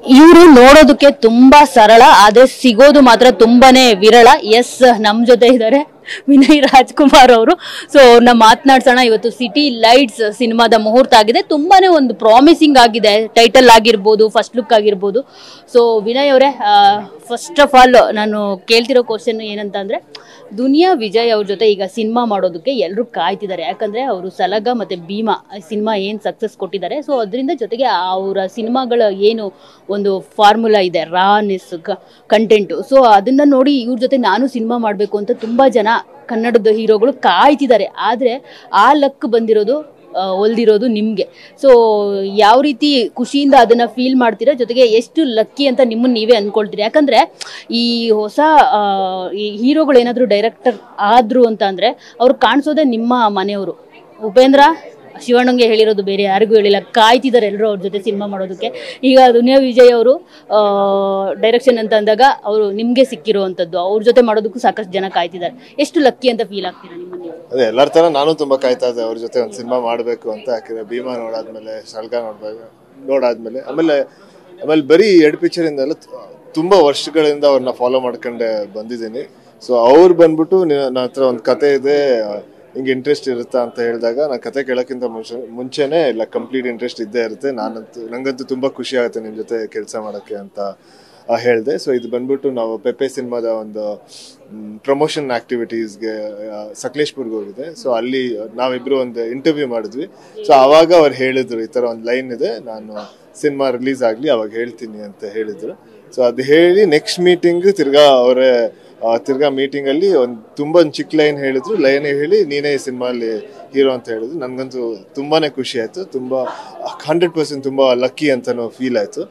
ಇವರು ನೋಡೋದಕ್ಕೆ ತುಂಬಾ ಸರಳ, ಆದ್ರೆ ಸಿಗೋದು ಮಾತ್ರ ತುಂಬಾನೇ ವಿರಳ. ಎಸ್, ನಮ್ ಜೊತೆ ಇದ್ದಾರೆ ವಿನಯ್ ರಾಜ್ಕುಮಾರ್ ಅವರು. ಸೊ ಅವ್ರನ್ನ ಮಾತನಾಡ್ಸೋಣ. ಇವತ್ತು ಸಿಟಿ ಲೈಟ್ಸ್ ಸಿನಿಮಾದ ಮುಹೂರ್ತ ಆಗಿದೆ. ತುಂಬಾನೇ ಒಂದು ಪ್ರಾಮಿಸಿಂಗ್ ಆಗಿದೆ. ಟೈಟಲ್ ಆಗಿರ್ಬೋದು, ಫಸ್ಟ್ ಲುಕ್ ಆಗಿರ್ಬೋದು. ಸೊ ವಿನಯ್ ಅವರೇ, ಫಸ್ಟ್ ಆಫ್ ಆಲ್ ನಾನು ಕೇಳ್ತಿರೋ ಕ್ವಶನ್ ಏನಂತ ಅಂದ್ರೆ, ದುನಿಯಾ ವಿಜಯ್ ಅವ್ರ ಜೊತೆ ಈಗ ಸಿನಿಮಾ ಮಾಡೋದಕ್ಕೆ ಎಲ್ಲರೂ ಕಾಯ್ತಿದ್ದಾರೆ. ಯಾಕಂದ್ರೆ ಅವರು ಸಲಗ ಮತ್ತೆ ಭೀಮಾ ಸಿನಿಮಾ ಏನ್ ಸಕ್ಸಸ್ ಕೊಟ್ಟಿದ್ದಾರೆ. ಸೊ ಅದರಿಂದ ಜೊತೆಗೆ ಅವರ ಸಿನಿಮಾಗಳ ಏನು ಒಂದು ಫಾರ್ಮುಲಾ ಇದೆ, ರಾನೆಸ್ ಕಂಟೆಂಟ್, ಸೊ ಅದನ್ನ ನೋಡಿ ಇವ್ರ ಜೊತೆ ನಾನು ಸಿನಿಮಾ ಮಾಡಬೇಕು ಅಂತ ತುಂಬಾ ಜನ ಕನ್ನಡದ ಹೀರೋಗಳು ಕಾಯ್ತಿದ್ದಾರೆ. ಆದ್ರೆ ಆ ಲಕ್ ಬಂದಿರೋದು ಒಲ್ದಿರೋದು ನಿಮ್ಗೆ. ಸೊ ಯಾವ ರೀತಿ ಖುಷಿಯಿಂದ ಅದನ್ನ ಫೀಲ್ ಮಾಡ್ತೀರಾ, ಜೊತೆಗೆ ಎಷ್ಟು ಲಕ್ಕಿ ಅಂತ ನಿಮ್ಮನ್ನ ನೀವೇ ಅನ್ಕೊಳ್ತೀರಿ? ಯಾಕಂದ್ರೆ ಈ ಹೊಸ ಈ ಹೀರೋಗಳು ಏನಾದ್ರು ಡೈರೆಕ್ಟರ್ ಆದ್ರು ಅಂತ ಅಂದ್ರೆ ಅವ್ರು ಕಾಣಿಸೋದೇ ನಿಮ್ಮ ಮನೆಯವರು. ಉಪೇಂದ್ರ ಶಿವಣ್ಣಂಗೆ ಹೇಳಿರೋದು, ಬೇರೆ ಯಾರಿಗೂ ಹೇಳಿಲ್ಲ. ಕಾಯ್ತಿದ್ದಾರೆ ಎಲ್ಲರೂ ಅವ್ರ ಜೊತೆ ಸಿನಿಮಾ ಮಾಡೋದಕ್ಕೆ. ಈಗ ದುನಿಯಾ ವಿಜಯ್ ಅವರು ಡೈರೆಕ್ಷನ್ ಅಂತ ಅಂದಾಗ ಅವರು ನಿಮ್ಗೆ ಸಿಕ್ಕಿರುವಂತದ್ದು, ಅವ್ರ ಜೊತೆ ಮಾಡೋದಕ್ಕೂ ಸಾಕಷ್ಟು ಜನ ಕಾಯ್ತಿದ್ದಾರೆ. ಎಷ್ಟು ಲಕ್ಕಿ ಅಂತ ಫೀಲ್ ಆಗ್ತೀರಾ ನಿಮ್ಮ? ಅದೇ ಎಲ್ಲರ ತರ ನಾನು ತುಂಬಾ ಕಾಯ್ತಾ ಇದ್ದೆ ಅವ್ರ ಜೊತೆ ಒಂದು ಸಿನಿಮಾ ಮಾಡಬೇಕು ಅಂತ. ಯಾಕಂದ್ರೆ ಭೀಮಾ ನೋಡಾದ್ಮೇಲೆ, ಸಲ್ಗಾ ನೋಡಾದ್ಮೇಲೆ ಆಮೇಲೆ ಬರೀ 2 ಪಿಕ್ಚರ್ ಇಂದೆಲ್ಲ ತುಂಬಾ ವರ್ಷಗಳಿಂದ ಅವ್ರನ್ನ ಫಾಲೋ ಮಾಡ್ಕೊಂಡೆ ಬಂದಿದ್ದೀನಿ. ಸೊ ಅವ್ರು ಬಂದ್ಬಿಟ್ಟು ನನ್ನ ಹತ್ರ ಒಂದು ಕತೆ ಇದೆ, ನಿಂಗೆ ಇಂಟ್ರೆಸ್ಟ್ ಇರುತ್ತಾ ಅಂತ ಹೇಳಿದಾಗ, ನಾನು ಕತೆ ಕೇಳೋಕ್ಕಿಂತ ಮುಂಚೆನೆ ಇಲ್ಲ, ಕಂಪ್ಲೀಟ್ ಇಂಟ್ರೆಸ್ಟ್ ಇದ್ದೇ ಇರುತ್ತೆ, ನಂಗಂತೂ ತುಂಬಾ ಖುಷಿ ಆಗುತ್ತೆ ನಿಮ್ಮ ಜೊತೆ ಕೆಲಸ ಮಾಡೋಕ್ಕೆ ಅಂತ ಹೇಳಿದೆ. ಸೊ ಇದು ಬಂದ್ಬಿಟ್ಟು ನಾವು ಪೆಪ್ಪೆ ಸಿನಿಮಾದ ಒಂದು ಪ್ರಮೋಷನ್ ಆಕ್ಟಿವಿಟೀಸ್ಗೆ ಸಕಲೇಶ್ಪುರ್ಗೆ ಹೋಗಿದೆ. ಸೊ ಅಲ್ಲಿ ನಾವಿಬ್ರು ಒಂದು ಇಂಟರ್ವ್ಯೂ ಮಾಡಿದ್ವಿ. ಸೊ ಆವಾಗ ಅವ್ರು ಹೇಳಿದ್ರು, ಈ ಥರ ಒಂದು ಲೈನ್ ಇದೆ, ನಾನು ಸಿನಿಮಾ ರಿಲೀಸ್ ಆಗಲಿ ಅವಾಗ ಹೇಳ್ತೀನಿ ಅಂತ ಹೇಳಿದ್ರು. ಸೊ ಅದು ಹೇಳಿ ನೆಕ್ಸ್ಟ್ ಮೀಟಿಂಗ್ ತಿರ್ಗಾ ಮೀಟಿಂಗ್ ಅಲ್ಲಿ ತುಂಬಾ ಚಿಕ್ಕ ಲೈನ್ ಹೇಳಿದ್ರು. ಲೈನ್ ಹೇಳಿ ನೀನೇ ಈ ಸಿನಿಮಾಲಿ ಹೀರೋ ಅಂತ ಹೇಳಿದ್ರು. ನನ್ಗಂತೂ ತುಂಬಾನೇ ಖುಷಿ ಆಯ್ತು. ತುಂಬಾ 100% ತುಂಬಾ ಲಕ್ಕಿ ಅಂತಾನು ಫೀಲ್ ಆಯ್ತು.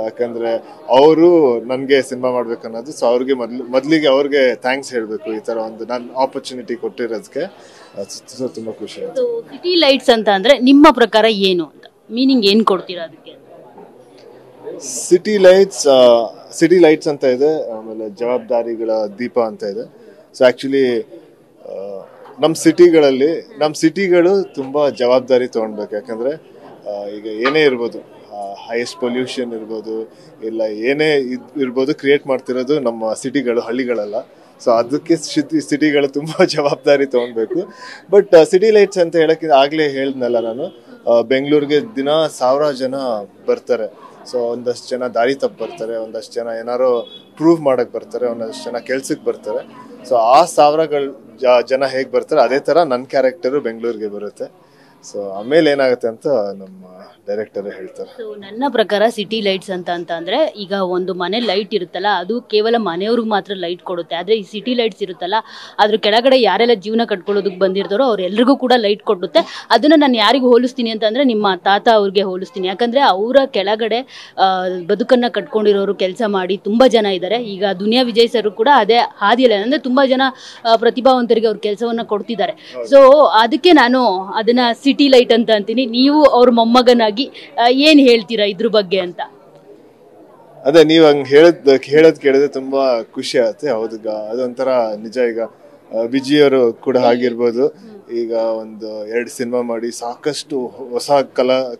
ಯಾಕಂದ್ರೆ ಅವರು ನನ್ಗೆ ಸಿನಿಮಾ ಮಾಡ್ಬೇಕು ಅನ್ನೋದು. ಸೊ ಅವ್ರಿಗೆ ಮೊದ್ಲಿಗೆ ಅವ್ರಿಗೆ ಥ್ಯಾಂಕ್ಸ್ ಹೇಳ್ಬೇಕು, ಈ ತರ ಒಂದು ನನ್ ಆಪರ್ಚುನಿಟಿ ಕೊಟ್ಟಿರೋದಕ್ಕೆ. ತುಂಬಾ ಖುಷಿ ಆಯ್ತು. ಸಿಟಿ ಲೈಟ್ಸ್ ಅಂತ ಅಂದ್ರೆ ನಿಮ್ಮ ಪ್ರಕಾರ ಏನು ಅಂತ ಮೀನಿಂಗ್ ಏನ್ ಕೊಡ್ತೀರಾ ಅದಕ್ಕೆ? ಸಿಟಿ ಲೈಟ್ಸ್ ಅಂತ ಇದೆ, ಆಮೇಲೆ ಜವಾಬ್ದಾರಿಗಳ ದೀಪ ಅಂತ ಇದೆ. ಸೊ ಆಕ್ಚುಲಿ ನಮ್ಮ ಸಿಟಿಗಳು ತುಂಬಾ ಜವಾಬ್ದಾರಿ ತಗೊಳ್ಬೇಕು. ಯಾಕಂದ್ರೆ ಈಗ ಏನೇ ಇರ್ಬೋದು, ಹೈಯೆಸ್ಟ್ ಪೊಲ್ಯೂಷನ್ ಇರ್ಬೋದು, ಇಲ್ಲ ಏನೇ ಇರ್ಬೋದು, ಕ್ರಿಯೇಟ್ ಮಾಡ್ತಿರೋದು ನಮ್ಮ ಸಿಟಿಗಳು, ಹಳ್ಳಿಗಳಲ್ಲ. ಸೊ ಅದಕ್ಕೆ ಸಿಟಿಗಳು ತುಂಬಾ ಜವಾಬ್ದಾರಿ ತಗೊಳ್ಬೇಕು. ಬಟ್ ಸಿಟಿ ಲೈಟ್ಸ್ ಅಂತ ಹೇಳಕ್ಕೆ ಆಗ್ಲೇ ಹೇಳಿದ್ನಲ್ಲ ನಾನು, ಬೆಂಗಳೂರಿಗೆ ದಿನ 1000 ಜನ ಬರ್ತಾರೆ. ಸೊ ಒಂದಷ್ಟು ಜನ ದಾರಿ ತಪ್ಪು ಬರ್ತಾರೆ, ಒಂದಷ್ಟು ಜನ ಏನಾರೋ ಪ್ರೂವ್ ಮಾಡಕ್ ಬರ್ತಾರೆ, ಒಂದಷ್ಟು ಜನ ಕೆಲ್ಸಕ್ಕೆ ಬರ್ತಾರೆ. ಸೊ ಆ 1000 ಜನ ಹೇಗ್ ಬರ್ತಾರೆ, ಅದೇ ತರ ನನ್ನ ಕ್ಯಾರೆಕ್ಟರು ಬೆಂಗಳೂರಿಗೆ ಬರುತ್ತೆ. ಸೊ ಆಮೇಲೆ ಏನಾಗುತ್ತೆ ಅಂತ ನಮ್ಮ ಡೈರೆಕ್ಟರ್ ಹೇಳ್ತಾರೆ. ಸೊ ನನ್ನ ಪ್ರಕಾರ ಸಿಟಿ ಲೈಟ್ಸ್ ಅಂತ ಅಂದ್ರೆ ಈಗ ಒಂದು ಮನೆ ಲೈಟ್ ಇರುತ್ತಲ್ಲ, ಅದು ಕೇವಲ ಮನೆಯವ್ರಿಗೆ ಮಾತ್ರ ಲೈಟ್ ಕೊಡುತ್ತೆ. ಆದ್ರೆ ಈ ಸಿಟಿ ಲೈಟ್ಸ್ ಇರುತ್ತಲ್ಲ, ಅದ್ರ ಕೆಳಗಡೆ ಯಾರೆಲ್ಲ ಜೀವನ ಕಟ್ಕೊಳ್ಳೋದಕ್ಕೆ ಬಂದಿರ್ತಾರೋ ಅವ್ರೆಲ್ರಿಗೂ ಕೂಡ ಲೈಟ್ ಕೊಡುತ್ತೆ. ಅದನ್ನ ನಾನು ಯಾರಿಗೆ ಹೋಲಿಸ್ತೀನಿ ಅಂತ ಅಂದ್ರೆ ನಿಮ್ಮ ತಾತ ಅವ್ರಿಗೆ ಹೋಲಿಸ್ತೀನಿ. ಯಾಕಂದ್ರೆ ಅವರ ಕೆಳಗಡೆ ಬದುಕನ್ನ ಕಟ್ಕೊಂಡಿರೋರು, ಕೆಲಸ ಮಾಡಿ ತುಂಬಾ ಜನ ಇದ್ದಾರೆ. ಈಗ ದುನಿಯಾ ವಿಜಯ್ ಸರ್ ಕೂಡ ಅದೇ ಹಾದಿಯಲ್ಲ, ಅಂದ್ರೆ ತುಂಬಾ ಜನ ಪ್ರತಿಭಾವಂತರಿಗೆ ಅವ್ರ ಕೆಲಸವನ್ನ ಕೊಡ್ತಿದ್ದಾರೆ. ಸೊ ಅದಕ್ಕೆ ನಾನು ಅದನ್ನ ಸಿಟಿ ಲೈಟ್ ಅಂತ ಅಂತೀನಿ. ನೀವು ಅವ್ರ ಮೊಮ್ಮಗನಾಗಿ ಏನ್ ಹೇಳ್ತೀರಾ ಇದ್ರ ಬಗ್ಗೆ ಅಂತ? ಅದೇ ನೀವ್ ಹಂಗ್ ಹೇಳದ್ ಕೇಳಿದ್ರೆ ತುಂಬಾ ಖುಷಿ ಆಗುತ್ತೆ. ಹೌದು, ಅದೊಂಥರ ನಿಜ. ಈಗ ವಿಜಯವರು ಕೂಡ ಆಗಿರ್ಬೋದು, ಈಗ ಒಂದು 2 ಸಿನಿಮಾ ಮಾಡಿ ಸಾಕಷ್ಟು ಹೊಸ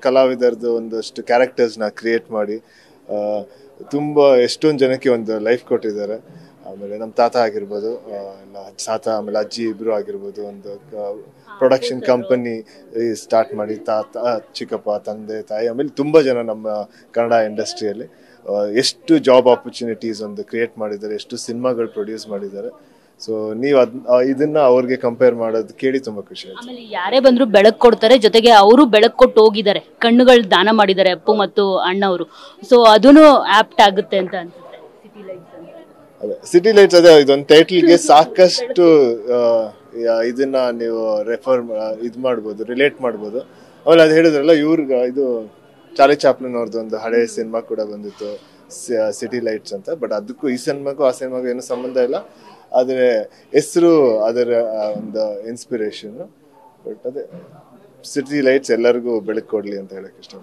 ಕಲಾವಿದರದ್ದು ಒಂದಷ್ಟು ಕ್ಯಾರೆಕ್ಟರ್ಸ್ ನ ಕ್ರಿಯೇಟ್ ಮಾಡಿ ತುಂಬಾ ಎಷ್ಟೊಂದು ಜನಕ್ಕೆ ಒಂದು ಲೈಫ್ ಕೊಟ್ಟಿದ್ದಾರೆ. ಆಮೇಲೆ ನಮ್ಮ ತಾತ ಆಗಿರ್ಬೋದು, ಆಮೇಲೆ ಅಜ್ಜಿ ಇಬ್ರು ಆಗಿರ್ಬೋದು, ಒಂದು ಪ್ರೊಡಕ್ಷನ್ ಕಂಪನಿ ಸ್ಟಾರ್ಟ್ ಮಾಡಿ ತಾತ, ಚಿಕ್ಕಪ್ಪ, ತಂದೆ, ತಾಯಿ, ಆಮೇಲೆ ತುಂಬಾ ಜನ ನಮ್ಮ ಕನ್ನಡ ಇಂಡಸ್ಟ್ರಿಯಲ್ಲಿ ಎಷ್ಟು ಜಾಬ್ ಆಪರ್ಚುನಿಟೀಸ್ ಒಂದು ಕ್ರಿಯೇಟ್ ಮಾಡಿದ್ದಾರೆ, ಎಷ್ಟು ಸಿನಿಮಾಗಳು ಪ್ರೊಡ್ಯೂಸ್ ಮಾಡಿದ್ದಾರೆ. ಸೊ ನೀವು ಇದನ್ನ ಅವ್ರಿಗೆ ಕಂಪೇರ್ ಮಾಡೋದು ಕೇಳಿ ತುಂಬಾ ಖುಷಿ ಆಯ್ತು. ಆಮೇಲೆ ಯಾರೇ ಬಂದ್ರು ಬೆಳಕು ಕೊಡ್ತಾರೆ, ಜೊತೆಗೆ ಅವರು ಬೆಳಕು ಕೊಟ್ಟು ಹೋಗಿದ್ದಾರೆ, ಕಣ್ಣುಗಳು ದಾನ ಮಾಡಿದ್ದಾರೆ ಅಪ್ಪು ಮತ್ತು ಅಣ್ಣವರು. ಸೊ ಅದನ್ನು ಆಪ್ಟ್ ಆಗುತ್ತೆ ಅಂತ ಅನ್ಸುತ್ತೆ ಸಿಟಿ ಲೈಟ್ಸ್. ಸಿಟಿ ಲೈಟ್ಸ್ ಅದೇ ಇದೊಂದು ಟೈಟಲ್ಗೆ ಸಾಕಷ್ಟು ಇದನ್ನ ನೀವು ಮಾಡ್ಬೋದು, ರಿಲೇಟ್ ಮಾಡ್ಬೋದು. ಆಮೇಲೆ ಅದು ಹೇಳಿದ್ರಲ್ಲ, ಇದು ಚಾರ್ಲಿ ಚಾಪ್ಲಿನ್ ಅವ್ರದ್ದು ಒಂದು ಹಳೆ ಸಿನಿಮಾ ಕೂಡ ಬಂದಿತ್ತು, ಸಿಟಿ ಲೈಟ್ಸ್ ಅಂತ. ಬಟ್ ಅದಕ್ಕೂ ಈ ಸಿನಿಮಾಗೂ ಆ ಸಿನಿಮಾಗೂ ಏನೂ ಸಂಬಂಧ ಇಲ್ಲ. ಆದ್ರೆ ಹೆಸರು ಅದರ ಒಂದು ಇನ್ಸ್ಪಿರೇಷನ್. ಬಟ್ ಅದೇ ಸಿಟಿ ಲೈಟ್ಸ್ ಎಲ್ಲರಿಗೂ ಬೆಳಕು ಕೊಡ್ಲಿ ಅಂತ ಹೇಳಕ್ ಇಷ್ಟ.